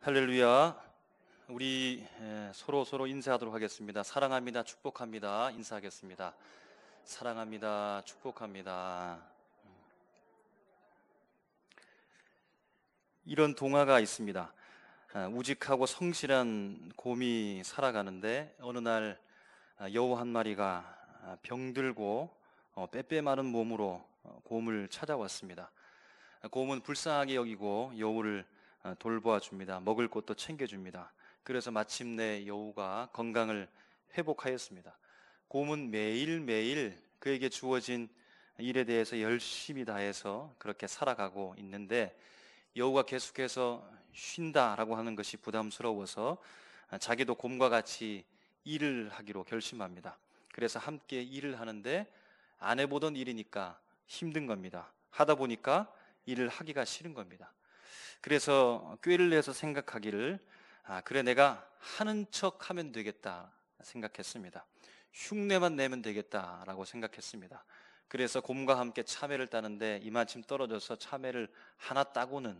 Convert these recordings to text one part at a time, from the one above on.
할렐루야. 우리 서로 인사하도록 하겠습니다. 사랑합니다. 축복합니다. 인사하겠습니다. 사랑합니다. 축복합니다. 이런 동화가 있습니다. 우직하고 성실한 곰이 살아가는데 어느 날 여우 한 마리가 병들고 빼빼 마른 몸으로 곰을 찾아왔습니다. 곰은 불쌍하게 여기고 여우를 돌보아 줍니다. 먹을 것도 챙겨줍니다. 그래서 마침내 여우가 건강을 회복하였습니다. 곰은 매일매일 그에게 주어진 일에 대해서 열심히 다해서 그렇게 살아가고 있는데 여우가 계속해서 쉰다라고 하는 것이 부담스러워서 자기도 곰과 같이 일을 하기로 결심합니다. 그래서 함께 일을 하는데 안 해보던 일이니까 힘든 겁니다. 하다 보니까 일을 하기가 싫은 겁니다. 그래서 꾀를 내서 생각하기를 그래, 내가 하는 척 하면 되겠다 생각했습니다. 흉내만 내면 되겠다라고 생각했습니다. 그래서 곰과 함께 참외를 따는데 이마침 떨어져서 참외를 하나 따고는,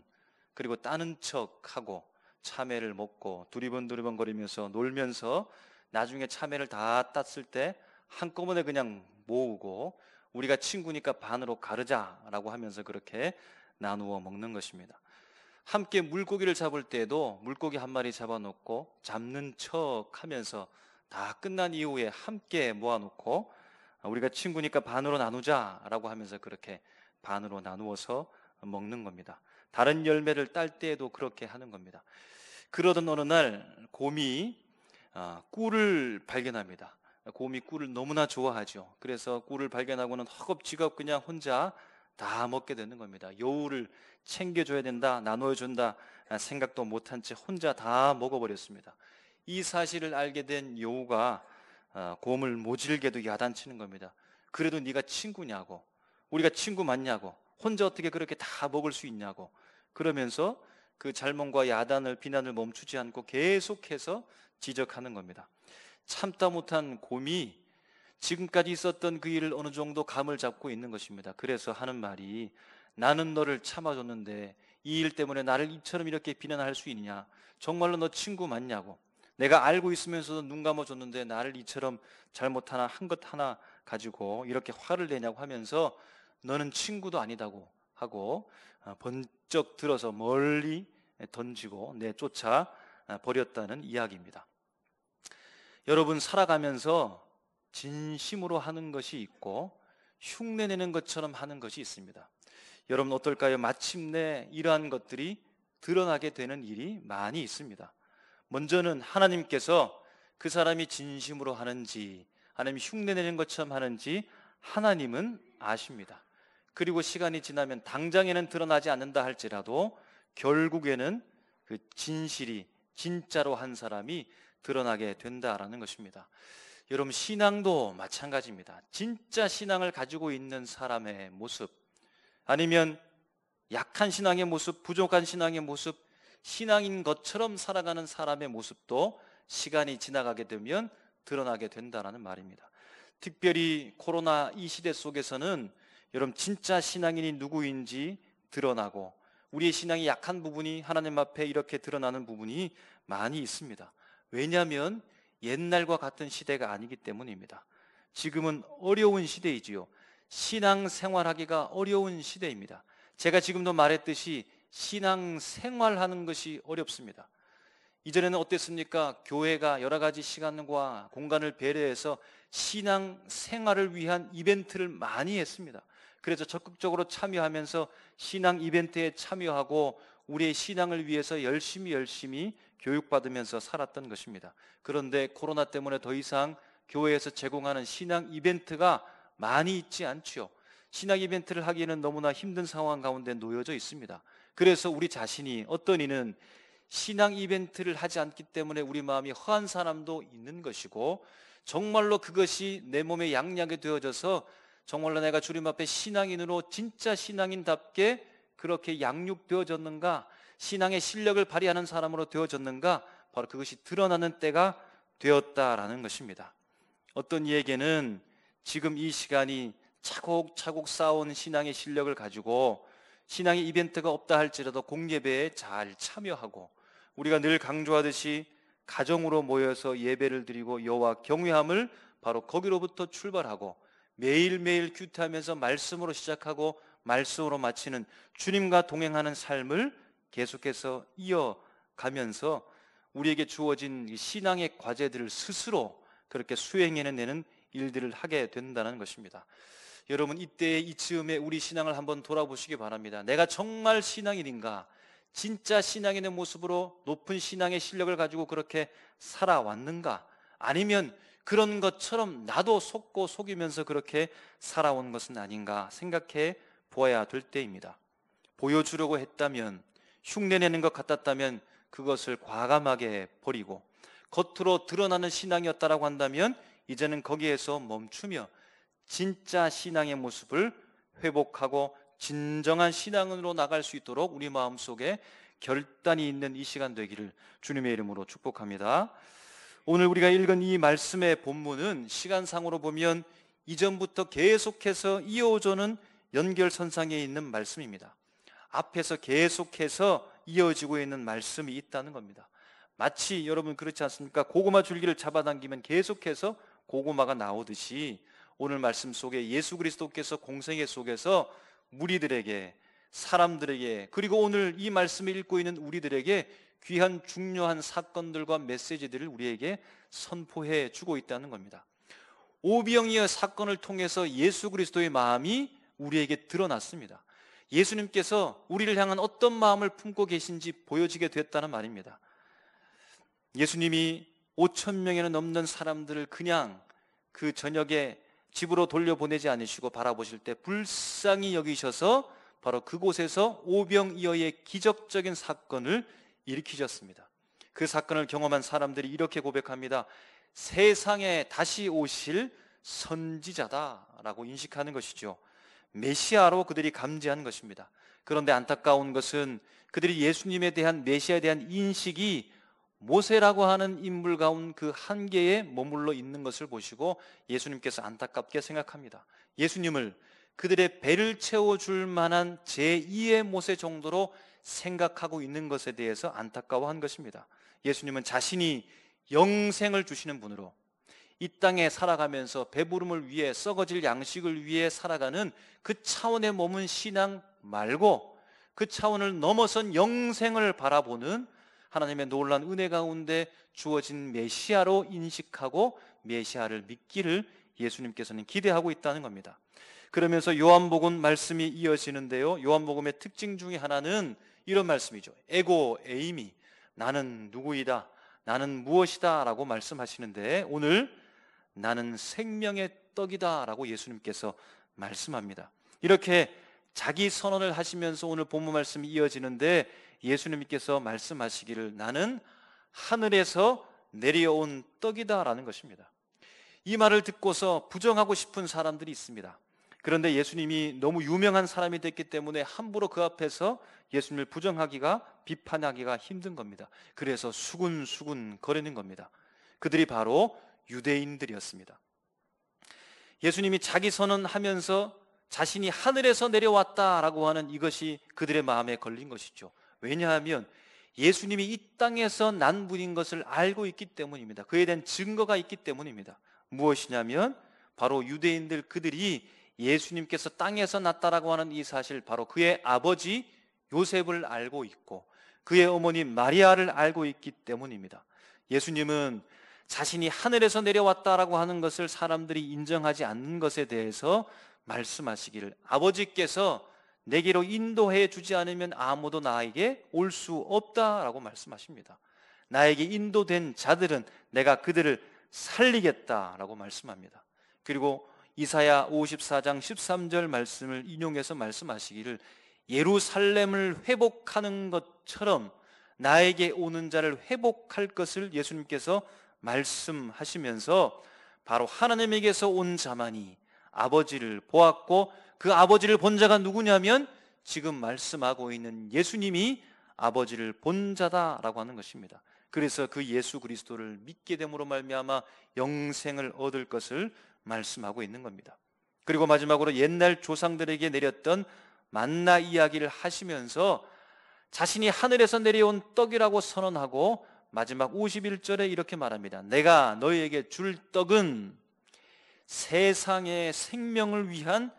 그리고 따는 척하고 참외를 먹고 두리번 거리면서 놀면서 나중에 참외를 다 땄을 때 한꺼번에 그냥 모으고 우리가 친구니까 반으로 가르자라고 하면서 그렇게 나누어 먹는 것입니다. 함께 물고기를 잡을 때에도 물고기 한 마리 잡아놓고 잡는 척 하면서 다 끝난 이후에 함께 모아놓고 우리가 친구니까 반으로 나누자라고 하면서 그렇게 반으로 나누어서 먹는 겁니다. 다른 열매를 딸 때에도 그렇게 하는 겁니다. 그러던 어느 날 곰이 꿀을 발견합니다. 곰이 꿀을 너무나 좋아하죠. 그래서 꿀을 발견하고는 허겁지겁 그냥 혼자 다 먹게 되는 겁니다. 여우를 챙겨줘야 된다, 나눠준다 생각도 못한 채 혼자 다 먹어버렸습니다. 이 사실을 알게 된 여우가 곰을 모질게도 야단치는 겁니다. 그래도 네가 친구냐고, 우리가 친구 맞냐고, 혼자 어떻게 그렇게 다 먹을 수 있냐고, 그러면서 그 잘못과 야단을, 비난을 멈추지 않고 계속해서 지적하는 겁니다. 참다 못한 곰이 지금까지 있었던 그 일을 어느 정도 감을 잡고 있는 것입니다. 그래서 하는 말이, 나는 너를 참아줬는데 이 일 때문에 나를 이처럼 이렇게 비난할 수 있냐, 정말로 너 친구 맞냐고, 내가 알고 있으면서도 눈 감아줬는데 나를 이처럼 잘못 하나 한 것 하나 가지고 이렇게 화를 내냐고 하면서 너는 친구도 아니다고 하고 번쩍 들어서 멀리 던지고 내쫓아 버렸다는 이야기입니다. 여러분, 살아가면서 진심으로 하는 것이 있고 흉내내는 것처럼 하는 것이 있습니다. 여러분 어떨까요? 마침내 이러한 것들이 드러나게 되는 일이 많이 있습니다. 먼저는 하나님께서 그 사람이 진심으로 하는지 아니면 흉내내는 것처럼 하는지 하나님은 아십니다. 그리고 시간이 지나면 당장에는 드러나지 않는다 할지라도 결국에는 그 진실이, 진짜로 한 사람이 드러나게 된다라는 것입니다. 여러분, 신앙도 마찬가지입니다. 진짜 신앙을 가지고 있는 사람의 모습, 아니면 약한 신앙의 모습, 부족한 신앙의 모습, 신앙인 것처럼 살아가는 사람의 모습도 시간이 지나가게 되면 드러나게 된다는 말입니다. 특별히 코로나 이 시대 속에서는 여러분 진짜 신앙인이 누구인지 드러나고 우리의 신앙이 약한 부분이 하나님 앞에 이렇게 드러나는 부분이 많이 있습니다. 왜냐하면 옛날과 같은 시대가 아니기 때문입니다. 지금은 어려운 시대이지요. 신앙 생활하기가 어려운 시대입니다. 제가 지금도 말했듯이 신앙 생활하는 것이 어렵습니다. 이전에는 어땠습니까? 교회가 여러 가지 시간과 공간을 배려해서 신앙 생활을 위한 이벤트를 많이 했습니다. 그래서 적극적으로 참여하면서 신앙 이벤트에 참여하고 우리의 신앙을 위해서 열심히 교육받으면서 살았던 것입니다. 그런데 코로나 때문에 더 이상 교회에서 제공하는 신앙 이벤트가 많이 있지 않죠. 신앙 이벤트를 하기에는 너무나 힘든 상황 가운데 놓여져 있습니다. 그래서 우리 자신이, 어떤 이는 신앙 이벤트를 하지 않기 때문에 우리 마음이 허한 사람도 있는 것이고, 정말로 그것이 내 몸에 양약이 되어져서 정말로 내가 주님 앞에 신앙인으로 진짜 신앙인답게 그렇게 양육되어졌는가, 신앙의 실력을 발휘하는 사람으로 되어졌는가, 바로 그것이 드러나는 때가 되었다라는 것입니다. 어떤 이에게는 지금 이 시간이 차곡차곡 쌓아온 신앙의 실력을 가지고 신앙의 이벤트가 없다 할지라도 공예배에 잘 참여하고 우리가 늘 강조하듯이 가정으로 모여서 예배를 드리고 여호와 경외함을 바로 거기로부터 출발하고 매일매일 큐티하면서 말씀으로 시작하고 말씀으로 마치는 주님과 동행하는 삶을 계속해서 이어가면서 우리에게 주어진 신앙의 과제들을 스스로 그렇게 수행해내는 일들을 하게 된다는 것입니다. 여러분, 이때 이쯤에 우리 신앙을 한번 돌아보시기 바랍니다. 내가 정말 신앙인인가? 진짜 신앙인의 모습으로 높은 신앙의 실력을 가지고 그렇게 살아왔는가? 아니면 그런 것처럼 나도 속고 속이면서 그렇게 살아온 것은 아닌가 생각해 보아야 될 때입니다. 보여주려고 했다면, 흉내내는 것 같았다면 그것을 과감하게 버리고, 겉으로 드러나는 신앙이었다라고 한다면 이제는 거기에서 멈추며 진짜 신앙의 모습을 회복하고 진정한 신앙으로 나갈 수 있도록 우리 마음속에 결단이 있는 이 시간 되기를 주님의 이름으로 축복합니다. 오늘 우리가 읽은 이 말씀의 본문은 시간상으로 보면 이전부터 계속해서 이어오는 연결선상에 있는 말씀입니다. 앞에서 계속해서 이어지고 있는 말씀이 있다는 겁니다. 마치 여러분 그렇지 않습니까? 고구마 줄기를 잡아당기면 계속해서 고구마가 나오듯이 오늘 말씀 속에 예수 그리스도께서 공생애 속에서 무리들에게, 사람들에게, 그리고 오늘 이 말씀을 읽고 있는 우리들에게 귀한 중요한 사건들과 메시지들을 우리에게 선포해 주고 있다는 겁니다. 오병이어 사건을 통해서 예수 그리스도의 마음이 우리에게 드러났습니다. 예수님께서 우리를 향한 어떤 마음을 품고 계신지 보여지게 됐다는 말입니다. 예수님이 5천 명이나 넘는 사람들을 그냥 그 저녁에 집으로 돌려보내지 않으시고 바라보실 때 불쌍히 여기셔서 바로 그곳에서 오병이어의 기적적인 사건을 일으키셨습니다. 그 사건을 경험한 사람들이 이렇게 고백합니다. 세상에 다시 오실 선지자다라고 인식하는 것이죠. 메시아로 그들이 감지한 것입니다. 그런데 안타까운 것은 그들이 예수님에 대한, 메시아에 대한 인식이 모세라고 하는 인물 가운 그 한계에 머물러 있는 것을 보시고 예수님께서 안타깝게 생각합니다. 예수님을 그들의 배를 채워줄 만한 제2의 모세 정도로 생각하고 있는 것에 대해서 안타까워한 것입니다. 예수님은 자신이 영생을 주시는 분으로 이 땅에 살아가면서 배부름을 위해, 썩어질 양식을 위해 살아가는 그 차원에 머문 신앙 말고 그 차원을 넘어선 영생을 바라보는 하나님의 놀라운 은혜 가운데 주어진 메시아로 인식하고 메시아를 믿기를 예수님께서는 기대하고 있다는 겁니다. 그러면서 요한복음 말씀이 이어지는데요, 요한복음의 특징 중에 하나는 이런 말씀이죠. 에고 에이미, 나는 누구이다, 나는 무엇이다 라고 말씀하시는데, 오늘 나는 생명의 떡이다 라고 예수님께서 말씀합니다. 이렇게 자기 선언을 하시면서 오늘 본문 말씀이 이어지는데, 예수님께서 말씀하시기를 나는 하늘에서 내려온 떡이다 라는 것입니다. 이 말을 듣고서 부정하고 싶은 사람들이 있습니다. 그런데 예수님이 너무 유명한 사람이 됐기 때문에 함부로 그 앞에서 예수님을 부정하기가, 비판하기가 힘든 겁니다. 그래서 수군수군 거리는 겁니다. 그들이 바로 유대인들이었습니다. 예수님이 자기 선언하면서 자신이 하늘에서 내려왔다라고 하는 이것이 그들의 마음에 걸린 것이죠. 왜냐하면 예수님이 이 땅에서 난 분인 것을 알고 있기 때문입니다. 그에 대한 증거가 있기 때문입니다. 무엇이냐면 바로 유대인들, 그들이 예수님께서 땅에서 났다라고 하는 이 사실, 바로 그의 아버지 요셉을 알고 있고 그의 어머니 마리아를 알고 있기 때문입니다. 예수님은 자신이 하늘에서 내려왔다라고 하는 것을 사람들이 인정하지 않는 것에 대해서 말씀하시기를, 아버지께서 내게로 인도해 주지 않으면 아무도 나에게 올 수 없다라고 말씀하십니다. 나에게 인도된 자들은 내가 그들을 살리겠다라고 말씀합니다. 그리고 이사야 54장 13절 말씀을 인용해서 말씀하시기를, 예루살렘을 회복하는 것처럼 나에게 오는 자를 회복할 것을 예수님께서 말씀하시면서 바로 하나님에게서 온 자만이 아버지를 보았고 그 아버지를 본 자가 누구냐면 지금 말씀하고 있는 예수님이 아버지를 본 자다라고 하는 것입니다. 그래서 그 예수 그리스도를 믿게 됨으로 말미암아 영생을 얻을 것을 말씀하고 있는 겁니다. 그리고 마지막으로 옛날 조상들에게 내렸던 만나 이야기를 하시면서 자신이 하늘에서 내려온 떡이라고 선언하고 마지막 51절에 이렇게 말합니다. 내가 너희에게 줄 떡은 세상의 생명을 위한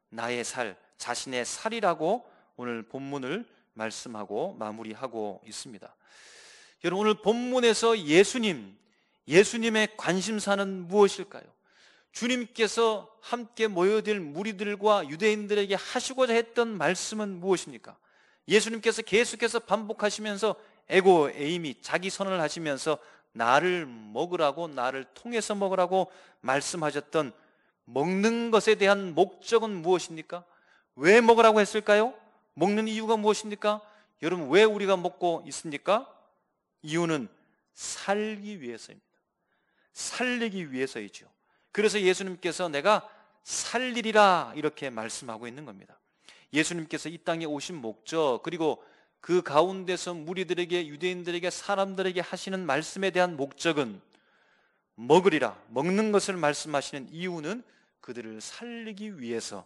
나의 살, 자신의 살이라고 오늘 본문을 말씀하고 마무리하고 있습니다. 여러분, 오늘 본문에서 예수님의 관심사는 무엇일까요? 주님께서 함께 모여들 무리들과 유대인들에게 하시고자 했던 말씀은 무엇입니까? 예수님께서 계속해서 반복하시면서 에고 에이미, 자기 선언을 하시면서 나를 먹으라고, 나를 통해서 먹으라고 말씀하셨던 먹는 것에 대한 목적은 무엇입니까? 왜 먹으라고 했을까요? 먹는 이유가 무엇입니까? 여러분, 왜 우리가 먹고 있습니까? 이유는 살기 위해서입니다. 살리기 위해서이죠. 그래서 예수님께서 내가 살리리라 이렇게 말씀하고 있는 겁니다. 예수님께서 이 땅에 오신 목적, 그리고 그 가운데서 무리들에게, 유대인들에게, 사람들에게 하시는 말씀에 대한 목적은 먹으리라, 먹는 것을 말씀하시는 이유는 그들을 살리기 위해서.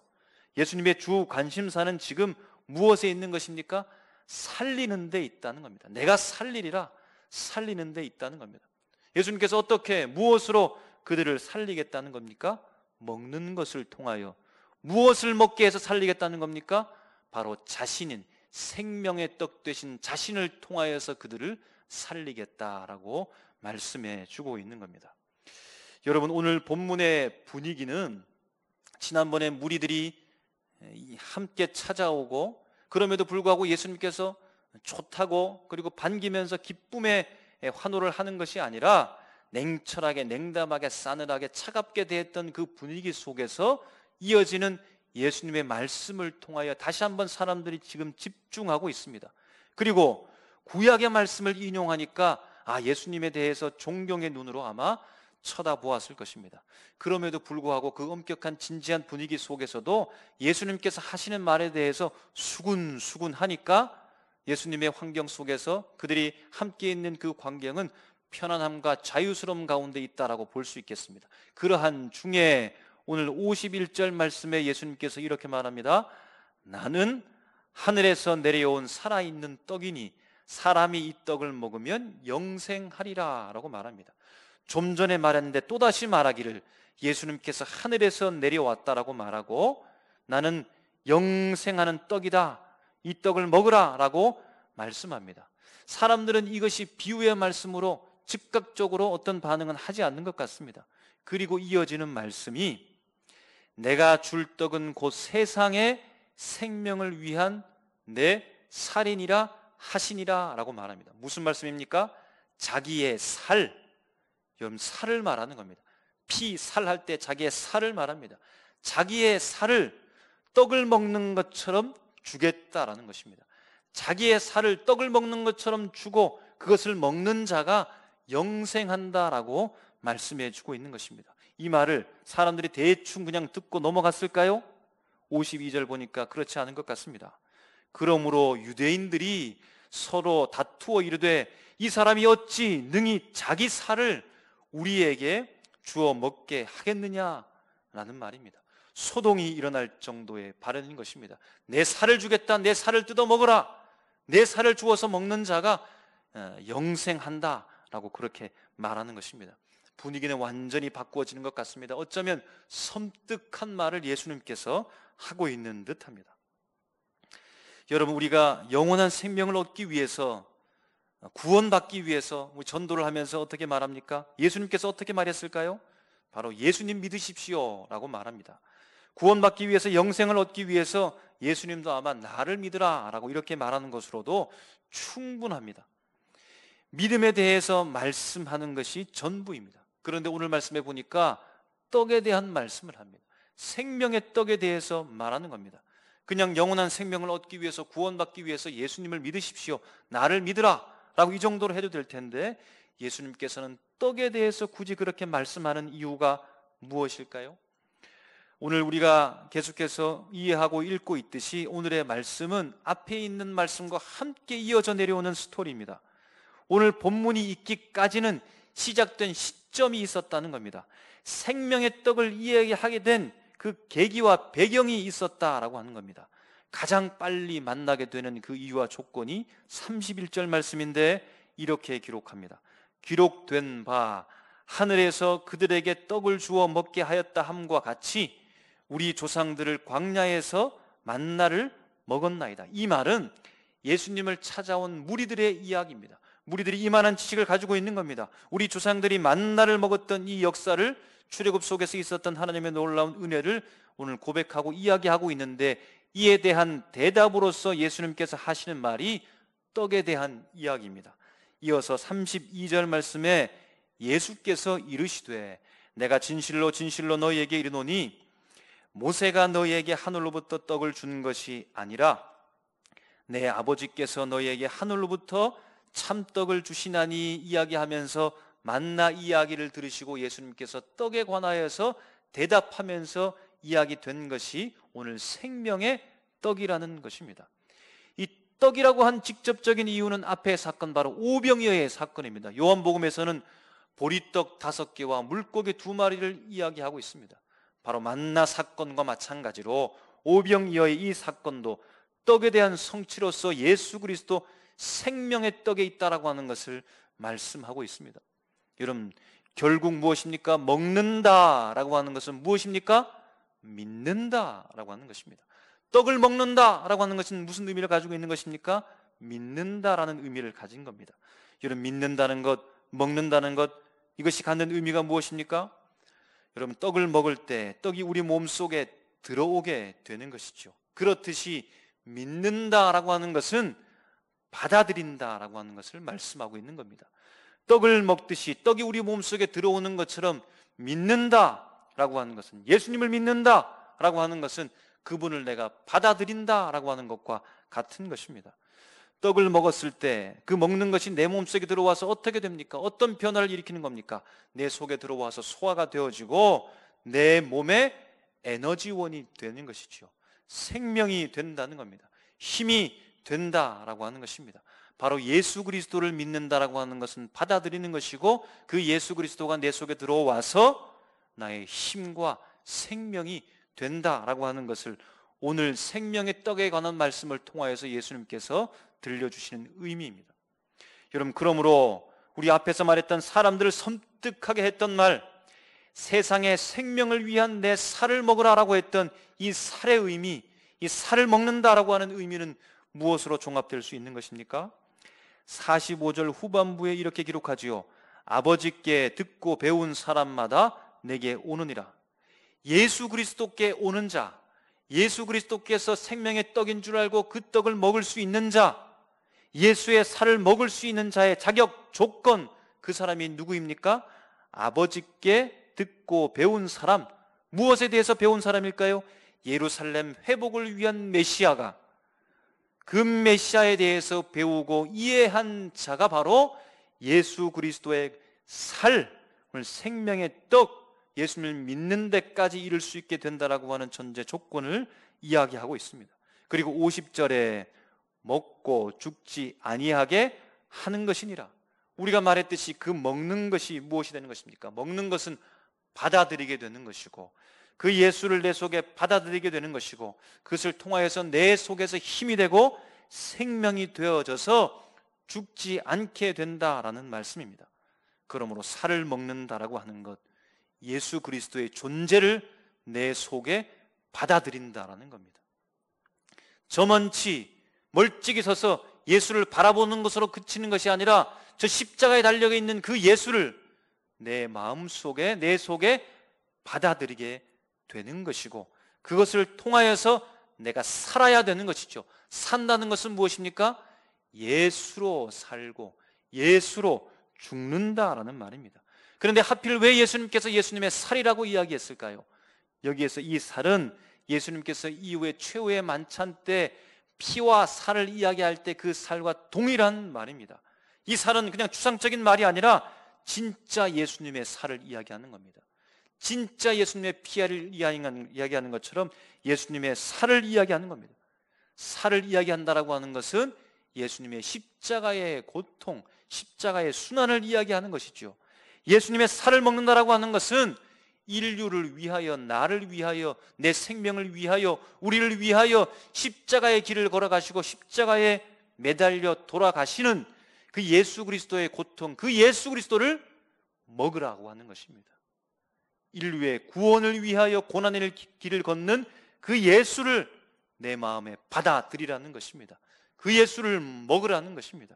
예수님의 주 관심사는 지금 무엇에 있는 것입니까? 살리는 데 있다는 겁니다. 내가 살리리라, 살리는 데 있다는 겁니다. 예수님께서 어떻게, 무엇으로 그들을 살리겠다는 겁니까? 먹는 것을 통하여. 무엇을 먹게 해서 살리겠다는 겁니까? 바로 자신인 생명의 떡 되신 자신을 통하여서 그들을 살리겠다라고 말씀해 주고 있는 겁니다. 여러분, 오늘 본문의 분위기는 지난번에 무리들이 함께 찾아오고 그럼에도 불구하고 예수님께서 좋다고 그리고 반기면서 기쁨의 환호를 하는 것이 아니라 냉철하게, 냉담하게, 싸늘하게, 차갑게 대했던 그 분위기 속에서 이어지는 예수님의 말씀을 통하여 다시 한번 사람들이 지금 집중하고 있습니다. 그리고 구약의 말씀을 인용하니까 예수님에 대해서 존경의 눈으로 아마 쳐다보았을 것입니다. 그럼에도 불구하고 그 엄격한 진지한 분위기 속에서도 예수님께서 하시는 말에 대해서 수군수군하니까 예수님의 환경 속에서 그들이 함께 있는 그 광경은 편안함과 자유스러움 가운데 있다라고 볼 수 있겠습니다. 그러한 중에 오늘 51절 말씀에 예수님께서 이렇게 말합니다. 나는 하늘에서 내려온 살아있는 떡이니 사람이 이 떡을 먹으면 영생하리라 라고 말합니다. 좀 전에 말했는데 또다시 말하기를 예수님께서 하늘에서 내려왔다라고 말하고 나는 영생하는 떡이다, 이 떡을 먹으라 라고 말씀합니다. 사람들은 이것이 비유의 말씀으로 즉각적으로 어떤 반응은 하지 않는 것 같습니다. 그리고 이어지는 말씀이 내가 줄 떡은 곧 세상의 생명을 위한 내 살이니라 하시니라 라고 말합니다. 무슨 말씀입니까? 자기의 살, 여러분 살을 말하는 겁니다. 피, 살 할 때 자기의 살을 말합니다. 자기의 살을 떡을 먹는 것처럼 주겠다라는 것입니다. 자기의 살을 떡을 먹는 것처럼 주고 그것을 먹는 자가 영생한다라고 말씀해 주고 있는 것입니다. 이 말을 사람들이 대충 그냥 듣고 넘어갔을까요? 52절 보니까 그렇지 않은 것 같습니다. 그러므로 유대인들이 서로 다투어 이르되 이 사람이 어찌 능히 자기 살을 우리에게 주어 먹게 하겠느냐라는 말입니다. 소동이 일어날 정도의 발언인 것입니다. 내 살을 주겠다, 내 살을 뜯어 먹어라, 내 살을 주어서 먹는 자가 영생한다라고 그렇게 말하는 것입니다. 분위기는 완전히 바꾸어지는 것 같습니다. 어쩌면 섬뜩한 말을 예수님께서 하고 있는 듯합니다. 여러분, 우리가 영원한 생명을 얻기 위해서, 구원받기 위해서 전도를 하면서 어떻게 말합니까? 예수님께서 어떻게 말했을까요? 바로 예수님 믿으십시오 라고 말합니다. 구원받기 위해서, 영생을 얻기 위해서 예수님도 아마 나를 믿으라 라고 이렇게 말하는 것으로도 충분합니다. 믿음에 대해서 말씀하는 것이 전부입니다. 그런데 오늘 말씀해 보니까 떡에 대한 말씀을 합니다. 생명의 떡에 대해서 말하는 겁니다. 그냥 영원한 생명을 얻기 위해서, 구원받기 위해서 예수님을 믿으십시오, 나를 믿으라 라고 이 정도로 해도 될 텐데 예수님께서는 떡에 대해서 굳이 그렇게 말씀하는 이유가 무엇일까요? 오늘 우리가 계속해서 이해하고 읽고 있듯이 오늘의 말씀은 앞에 있는 말씀과 함께 이어져 내려오는 스토리입니다. 오늘 본문이 있기까지는 시작된 시점이 있었다는 겁니다. 생명의 떡을 이야기하게 된 그 계기와 배경이 있었다라고 하는 겁니다. 가장 빨리 만나게 되는 그 이유와 조건이 31절 말씀인데 이렇게 기록합니다. 기록된 바 하늘에서 그들에게 떡을 주어 먹게 하였다 함과 같이 우리 조상들을 광야에서 만나를 먹었나이다. 이 말은 예수님을 찾아온 무리들의 이야기입니다. 무리들이 이만한 지식을 가지고 있는 겁니다. 우리 조상들이 만나를 먹었던 이 역사를, 출애굽 속에서 있었던 하나님의 놀라운 은혜를 오늘 고백하고 이야기하고 있는데, 이에 대한 대답으로서 예수님께서 하시는 말이 떡에 대한 이야기입니다. 이어서 32절 말씀에 예수께서 이르시되 내가 진실로 진실로 너희에게 이르노니 모세가 너희에게 하늘로부터 떡을 준 것이 아니라 내 아버지께서 너희에게 하늘로부터 참떡을 주시나니 이야기하면서 만나 이야기를 들으시고 예수님께서 떡에 관하여서 대답하면서 이야기된 것이 오늘 생명의 떡이라는 것입니다. 이 떡이라고 한 직접적인 이유는 앞의 사건, 바로 오병이어의 사건입니다. 요한복음에서는 보리떡 5개와 물고기 2마리를 이야기하고 있습니다. 바로 만나 사건과 마찬가지로 오병이어의 이 사건도 떡에 대한 성취로서 예수 그리스도 생명의 떡에 있다라고 하는 것을 말씀하고 있습니다. 여러분, 결국 무엇입니까? 먹는다라고 하는 것은 무엇입니까? 믿는다라고 하는 것입니다. 떡을 먹는다라고 하는 것은 무슨 의미를 가지고 있는 것입니까? 믿는다라는 의미를 가진 겁니다. 여러분, 믿는다는 것, 먹는다는 것, 이것이 갖는 의미가 무엇입니까? 여러분, 떡을 먹을 때 떡이 우리 몸속에 들어오게 되는 것이죠. 그렇듯이 믿는다라고 하는 것은 받아들인다라고 하는 것을 말씀하고 있는 겁니다. 떡을 먹듯이 떡이 우리 몸속에 들어오는 것처럼 믿는다라고 하는 것은, 예수님을 믿는다라고 하는 것은 그분을 내가 받아들인다라고 하는 것과 같은 것입니다. 떡을 먹었을 때 그 먹는 것이 내 몸속에 들어와서 어떻게 됩니까? 어떤 변화를 일으키는 겁니까? 내 속에 들어와서 소화가 되어지고 내 몸에 에너지원이 되는 것이죠. 생명이 된다는 겁니다. 힘이 된다라고 하는 것입니다. 바로 예수 그리스도를 믿는다라고 하는 것은 받아들이는 것이고, 그 예수 그리스도가 내 속에 들어와서 나의 힘과 생명이 된다라고 하는 것을 오늘 생명의 떡에 관한 말씀을 통하여서 예수님께서 들려주시는 의미입니다. 여러분, 그러므로 우리 앞에서 말했던 사람들을 섬뜩하게 했던 말, 세상의 생명을 위한 내 살을 먹으라라고 했던 이 살의 의미, 이 살을 먹는다라고 하는 의미는 무엇으로 종합될 수 있는 것입니까? 45절 후반부에 이렇게 기록하지요. 아버지께 듣고 배운 사람마다 내게 오느니라. 예수 그리스도께 오는 자, 예수 그리스도께서 생명의 떡인 줄 알고 그 떡을 먹을 수 있는 자, 예수의 살을 먹을 수 있는 자의 자격, 조건, 그 사람이 누구입니까? 아버지께 듣고 배운 사람. 무엇에 대해서 배운 사람일까요? 예루살렘 회복을 위한 메시아가, 그 메시아에 대해서 배우고 이해한 자가 바로 예수 그리스도의 살, 오늘 생명의 떡, 예수님을 믿는 데까지 이를 수 있게 된다라고 하는 전제 조건을 이야기하고 있습니다. 그리고 50절에 먹고 죽지 아니하게 하는 것이니라. 우리가 말했듯이 그 먹는 것이 무엇이 되는 것입니까? 먹는 것은 받아들이게 되는 것이고, 그 예수를 내 속에 받아들이게 되는 것이고, 그것을 통하여서 내 속에서 힘이 되고 생명이 되어져서 죽지 않게 된다라는 말씀입니다. 그러므로 살을 먹는다라고 하는 것, 예수 그리스도의 존재를 내 속에 받아들인다라는 겁니다. 저먼치 멀찍이 서서 예수를 바라보는 것으로 그치는 것이 아니라 저 십자가에 달려 있는 그 예수를 내 마음속에, 내 속에 받아들이게 되는 것이고, 그것을 통하여서 내가 살아야 되는 것이죠. 산다는 것은 무엇입니까? 예수로 살고 예수로 죽는다라는 말입니다. 그런데 하필 왜 예수님께서 예수님의 살이라고 이야기했을까요? 여기에서 이 살은 예수님께서 이후에 최후의 만찬 때 피와 살을 이야기할 때 그 살과 동일한 말입니다. 이 살은 그냥 추상적인 말이 아니라 진짜 예수님의 살을 이야기하는 겁니다. 진짜 예수님의 피를 이야기하는 것처럼 예수님의 살을 이야기하는 겁니다. 살을 이야기한다라고 하는 것은 예수님의 십자가의 고통, 십자가의 순환을 이야기하는 것이죠. 예수님의 살을 먹는다라고 하는 것은 인류를 위하여, 나를 위하여, 내 생명을 위하여, 우리를 위하여 십자가의 길을 걸어가시고 십자가에 매달려 돌아가시는 그 예수 그리스도의 고통, 그 예수 그리스도를 먹으라고 하는 것입니다. 인류의 구원을 위하여 고난의 길을 걷는 그 예수를 내 마음에 받아들이라는 것입니다. 그 예수를 먹으라는 것입니다.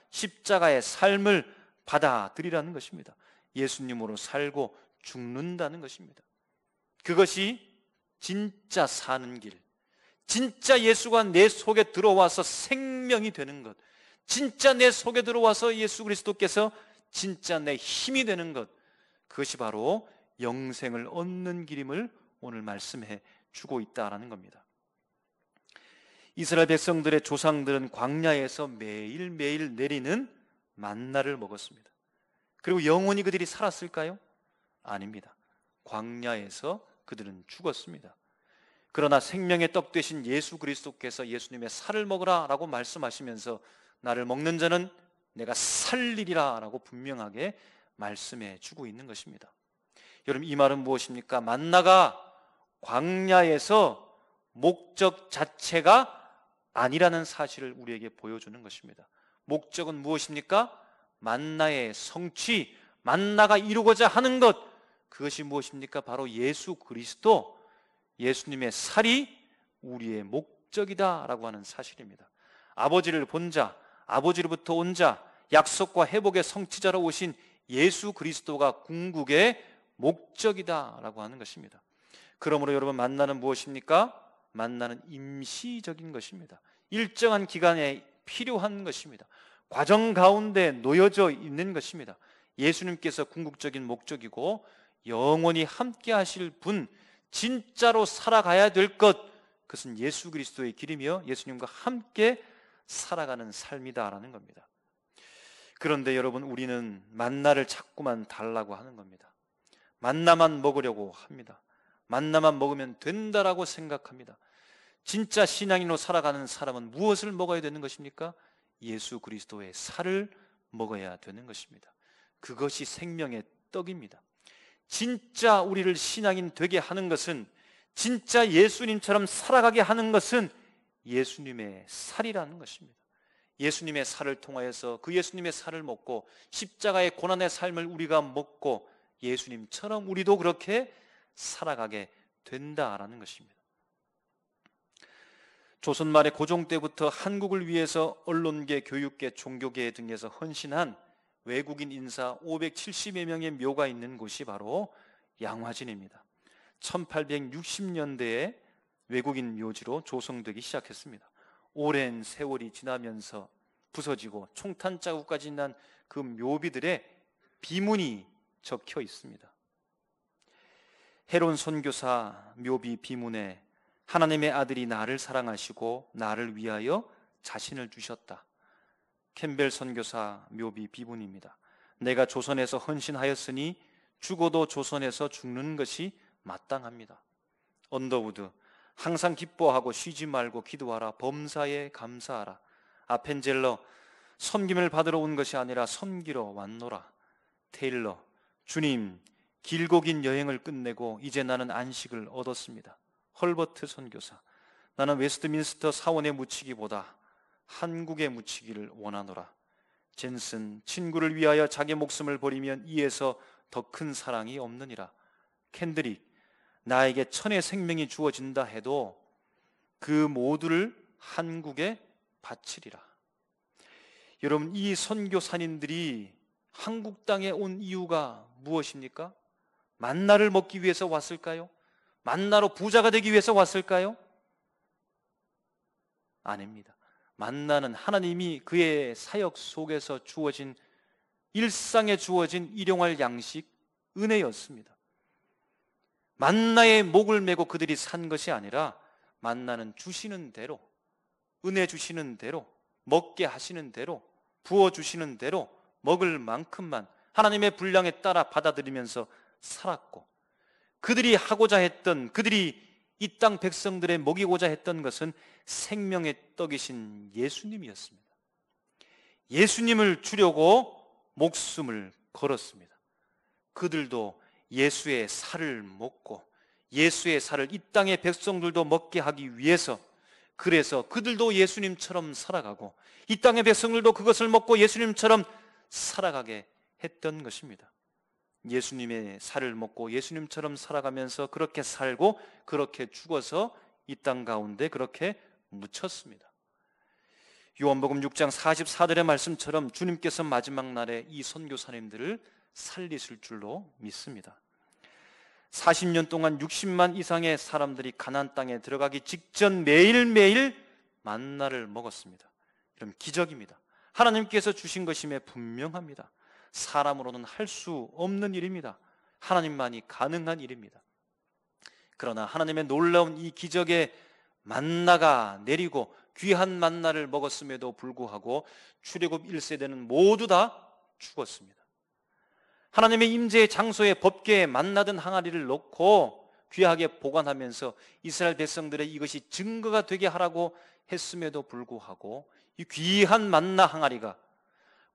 십자가의 삶을 받아들이라는 것입니다. 예수님으로 살고 죽는다는 것입니다. 그것이 진짜 사는 길, 진짜 예수가 내 속에 들어와서 생명이 되는 것, 진짜 내 속에 들어와서 예수 그리스도께서 진짜 내 힘이 되는 것, 그것이 바로 영생을 얻는 길임을 오늘 말씀해 주고 있다라는 겁니다. 이스라엘 백성들의 조상들은 광야에서 매일매일 내리는 만나를 먹었습니다. 그리고 영원히 그들이 살았을까요? 아닙니다. 광야에서 그들은 죽었습니다. 그러나 생명의 떡 되신 예수 그리스도께서 예수님의 살을 먹으라 라고 말씀하시면서 나를 먹는 자는 내가 살리리라 라고 분명하게 말씀해 주고 있는 것입니다. 여러분, 이 말은 무엇입니까? 만나가 광야에서 목적 자체가 아니라는 사실을 우리에게 보여주는 것입니다. 목적은 무엇입니까? 만나의 성취, 만나가 이루고자 하는 것, 그것이 무엇입니까? 바로 예수 그리스도, 예수님의 살이 우리의 목적이다라고 하는 사실입니다. 아버지를 본 자, 아버지로부터 온 자, 약속과 회복의 성취자로 오신 예수 그리스도가 궁극의 목적이다라고 하는 것입니다. 그러므로 여러분, 만나는 무엇입니까? 만나는 임시적인 것입니다. 일정한 기간에 필요한 것입니다. 과정 가운데 놓여져 있는 것입니다. 예수님께서 궁극적인 목적이고 영원히 함께 하실 분, 진짜로 살아가야 될 것, 그것은 예수 그리스도의 길이며 예수님과 함께 살아가는 삶이다라는 겁니다. 그런데 여러분, 우리는 만나를 자꾸만 달라고 하는 겁니다. 만나만 먹으려고 합니다. 만나만 먹으면 된다라고 생각합니다. 진짜 신앙인으로 살아가는 사람은 무엇을 먹어야 되는 것입니까? 예수 그리스도의 살을 먹어야 되는 것입니다. 그것이 생명의 떡입니다. 진짜 우리를 신앙인 되게 하는 것은, 진짜 예수님처럼 살아가게 하는 것은 예수님의 살이라는 것입니다. 예수님의 살을 통하여서 그 예수님의 살을 먹고 십자가의 고난의 삶을 우리가 먹고 예수님처럼 우리도 그렇게 살아가게 된다라는 것입니다. 조선 말의 고종 때부터 한국을 위해서 언론계, 교육계, 종교계 등에서 헌신한 외국인 인사 570여 명의 묘가 있는 곳이 바로 양화진입니다. 1860년대에 외국인 묘지로 조성되기 시작했습니다. 오랜 세월이 지나면서 부서지고 총탄 자국까지 난 그 묘비들의 비문이 적혀 있습니다. 헤론 선교사 묘비 비문에 하나님의 아들이 나를 사랑하시고 나를 위하여 자신을 주셨다. 캠벨 선교사 묘비 비문입니다. 내가 조선에서 헌신하였으니 죽어도 조선에서 죽는 것이 마땅합니다. 언더우드, 항상 기뻐하고 쉬지 말고 기도하라. 범사에 감사하라. 아펜젤러, 섬김을 받으러 온 것이 아니라 섬기러 왔노라. 테일러, 주님, 길고 긴 여행을 끝내고 이제 나는 안식을 얻었습니다. 헐버트 선교사, 나는 웨스트민스터 사원에 묻히기보다 한국에 묻히기를 원하노라. 젠슨, 친구를 위하여 자기 목숨을 버리면 이에서 더 큰 사랑이 없느니라. 캔드릭, 나에게 천의 생명이 주어진다 해도 그 모두를 한국에 바치리라. 여러분, 이 선교사님들이 한국 땅에 온 이유가 무엇입니까? 만나를 먹기 위해서 왔을까요? 만나로 부자가 되기 위해서 왔을까요? 아닙니다. 만나는 하나님이 그의 사역 속에서 주어진, 일상에 주어진 일용할 양식, 은혜였습니다. 만나의 목을 메고 그들이 산 것이 아니라 만나는 주시는 대로, 은혜 주시는 대로, 먹게 하시는 대로, 부어주시는 대로 먹을 만큼만 하나님의 분량에 따라 받아들이면서 살았고, 그들이 하고자 했던, 그들이 이 땅 백성들의 먹이고자 했던 것은 생명의 떡이신 예수님이었습니다. 예수님을 주려고 목숨을 걸었습니다. 그들도 예수의 살을 먹고 예수의 살을 이 땅의 백성들도 먹게 하기 위해서, 그래서 그들도 예수님처럼 살아가고 이 땅의 백성들도 그것을 먹고 예수님처럼 살아가게 했던 것입니다. 예수님의 살을 먹고 예수님처럼 살아가면서 그렇게 살고 그렇게 죽어서 이 땅 가운데 그렇게 묻혔습니다. 요한복음 6장 44절의 말씀처럼 주님께서 마지막 날에 이 선교사님들을 살리실 줄로 믿습니다. 40년 동안 60만 이상의 사람들이 가나안 땅에 들어가기 직전 매일매일 만나를 먹었습니다. 이런 기적입니다. 하나님께서 주신 것임에 분명합니다. 사람으로는 할 수 없는 일입니다. 하나님만이 가능한 일입니다. 그러나 하나님의 놀라운 이 기적의 만나가 내리고 귀한 만나를 먹었음에도 불구하고 출애굽 1세대는 모두 다 죽었습니다. 하나님의 임재의 장소에 법궤에 만나던 항아리를 놓고 귀하게 보관하면서 이스라엘 백성들의 이것이 증거가 되게 하라고 했음에도 불구하고 이 귀한 만나 항아리가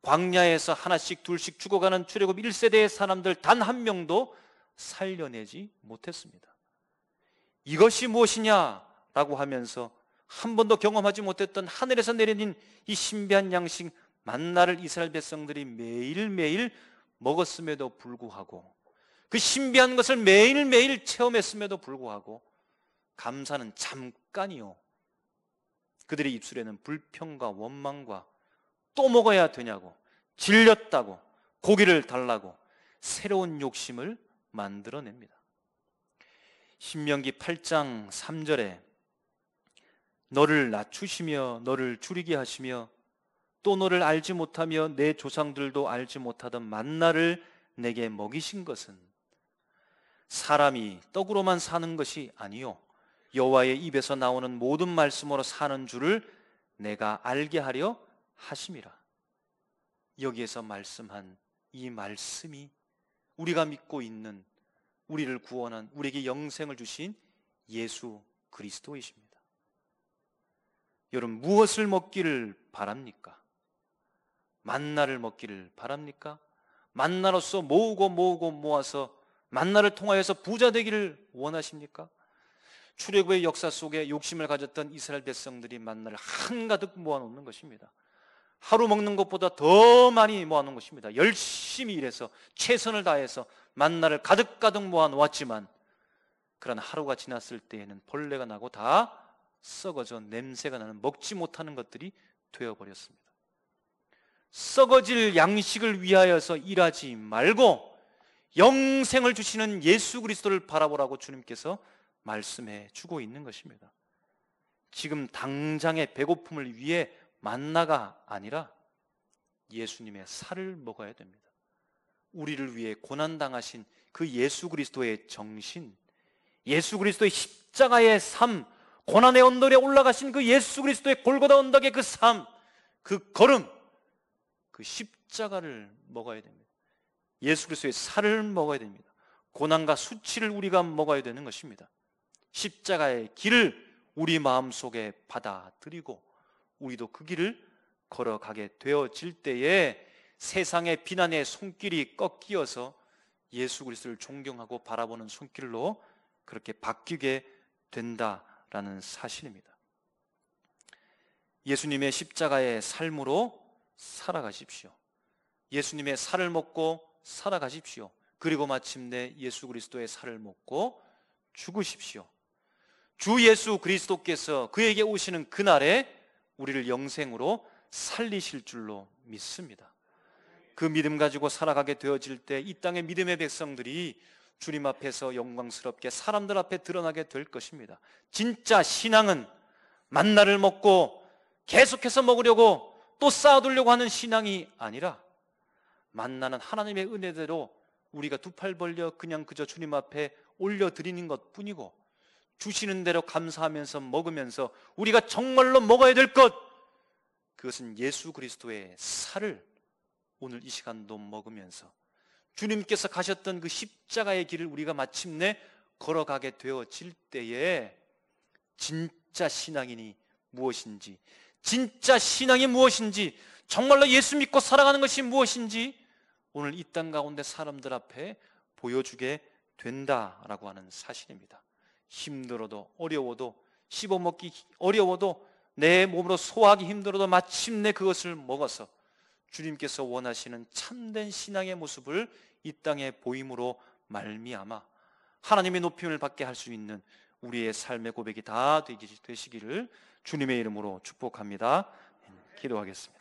광야에서 하나씩 둘씩 죽어가는 출애굽 1세대의 사람들 단 한 명도 살려내지 못했습니다. 이것이 무엇이냐라고 하면서 한 번도 경험하지 못했던 하늘에서 내려진 이 신비한 양식 만나를 이스라엘 백성들이 매일매일 먹었음에도 불구하고, 그 신비한 것을 매일매일 체험했음에도 불구하고 감사는 잠깐이요, 그들의 입술에는 불평과 원망과 또 먹어야 되냐고, 질렸다고, 고기를 달라고 새로운 욕심을 만들어냅니다. 신명기 8장 3절에 너를 낮추시며 너를 줄이게 하시며 또 너를 알지 못하며 내 조상들도 알지 못하던 만나를 내게 먹이신 것은 사람이 떡으로만 사는 것이 아니요 여호와의 입에서 나오는 모든 말씀으로 사는 줄을 내가 알게 하려 하심이라. 여기에서 말씀한 이 말씀이 우리가 믿고 있는, 우리를 구원한, 우리에게 영생을 주신 예수 그리스도이십니다. 여러분, 무엇을 먹기를 바랍니까? 만나를 먹기를 바랍니까? 만나로서 모으고 모아서 만나를 통하여서 부자 되기를 원하십니까? 출애굽의 역사 속에 욕심을 가졌던 이스라엘 백성들이 만나를 한가득 모아놓는 것입니다. 하루 먹는 것보다 더 많이 모아놓은 것입니다. 열심히 일해서 최선을 다해서 만나를 가득가득 모아놓았지만 그러나 하루가 지났을 때에는 벌레가 나고 다 썩어져 냄새가 나는 먹지 못하는 것들이 되어버렸습니다. 썩어질 양식을 위하여서 일하지 말고 영생을 주시는 예수 그리스도를 바라보라고 주님께서 말씀해 주고 있는 것입니다. 지금 당장의 배고픔을 위해 만나가 아니라 예수님의 살을 먹어야 됩니다. 우리를 위해 고난당하신 그 예수 그리스도의 정신, 예수 그리스도의 십자가의 삶, 고난의 언덕에 올라가신 그 예수 그리스도의 골고다 언덕의 그 삶, 그 걸음, 그 십자가를 먹어야 됩니다. 예수 그리스도의 살을 먹어야 됩니다. 고난과 수치를 우리가 먹어야 되는 것입니다. 십자가의 길을 우리 마음속에 받아들이고 우리도 그 길을 걸어가게 되어질 때에 세상의 비난의 손길이 꺾이어서 예수 그리스도를 존경하고 바라보는 손길로 그렇게 바뀌게 된다라는 사실입니다. 예수님의 십자가의 삶으로 살아가십시오. 예수님의 살을 먹고 살아가십시오. 그리고 마침내 예수 그리스도의 살을 먹고 죽으십시오. 주 예수 그리스도께서 그에게 오시는 그날에 우리를 영생으로 살리실 줄로 믿습니다. 그 믿음 가지고 살아가게 되어질 때 이 땅의 믿음의 백성들이 주님 앞에서 영광스럽게 사람들 앞에 드러나게 될 것입니다. 진짜 신앙은 만나를 먹고 계속해서 먹으려고 또 쌓아두려고 하는 신앙이 아니라 만나는 하나님의 은혜대로 우리가 두 팔 벌려 그냥 그저 주님 앞에 올려드리는 것 뿐이고 주시는 대로 감사하면서 먹으면서 우리가 정말로 먹어야 될 것, 그것은 예수 그리스도의 살을 오늘 이 시간도 먹으면서 주님께서 가셨던 그 십자가의 길을 우리가 마침내 걸어가게 되어질 때에 진짜 신앙이니 무엇인지, 진짜 신앙이 무엇인지, 정말로 예수 믿고 살아가는 것이 무엇인지 오늘 이 땅 가운데 사람들 앞에 보여주게 된다라고 하는 사실입니다. 힘들어도 어려워도 씹어먹기 어려워도 내 몸으로 소화하기 힘들어도 마침내 그것을 먹어서 주님께서 원하시는 참된 신앙의 모습을 이 땅에 보임으로 말미암아 하나님의 높임을 받게 할 수 있는 우리의 삶의 고백이 다 되시기를 주님의 이름으로 축복합니다. 기도하겠습니다.